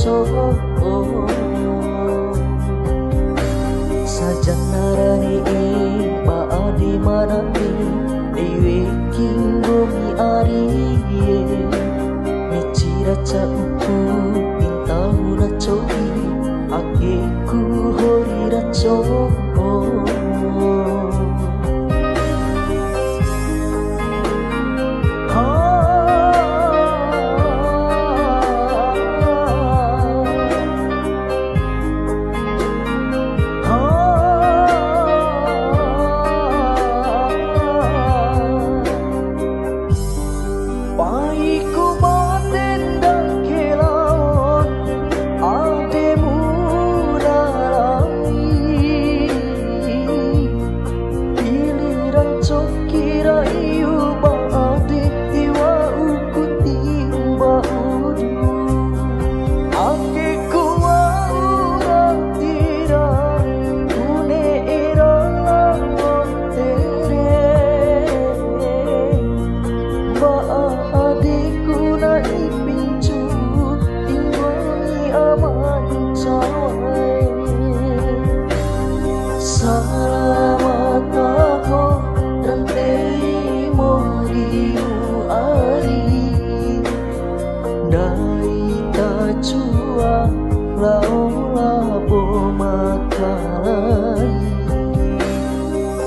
raco sajan narani baadi manati dewe kinggomi ari micira cauku intau raco ake ku hori raco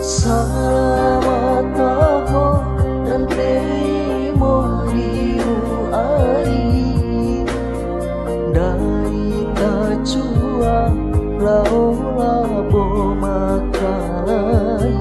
Selamat tahu dan terima riu ari dai tajua lau labo makalai.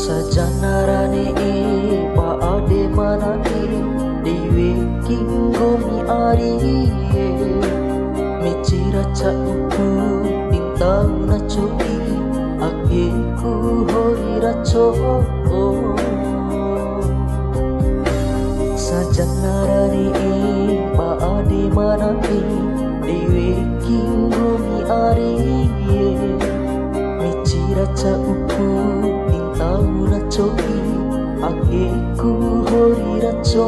Sajanarane paade manane dewe kinggomi ari micira cauku intau nacoki ake ku hori raco sajanarane paade manane dewe kinggomi ari micira cauku intau nacoki ake ku hori raco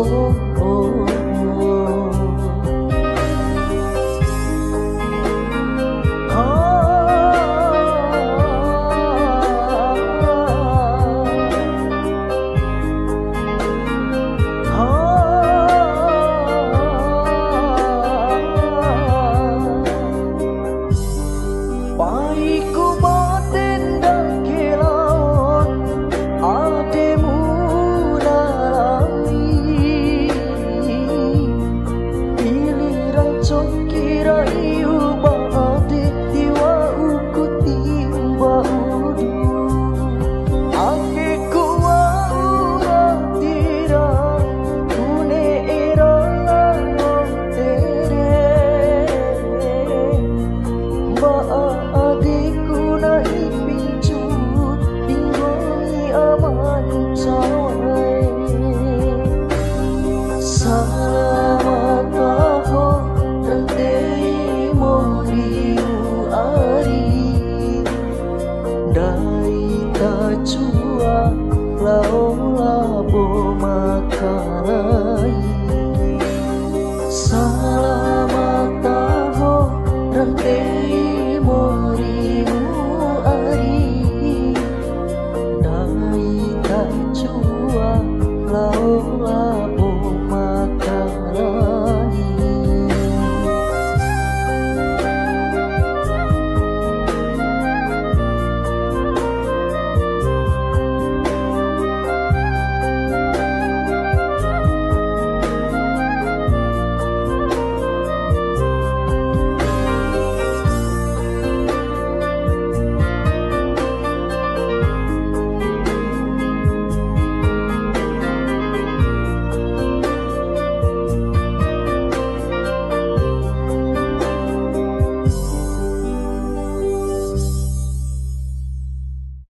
Selamat tahu dan terima riu ari dai tajua lau labo makalai. Salam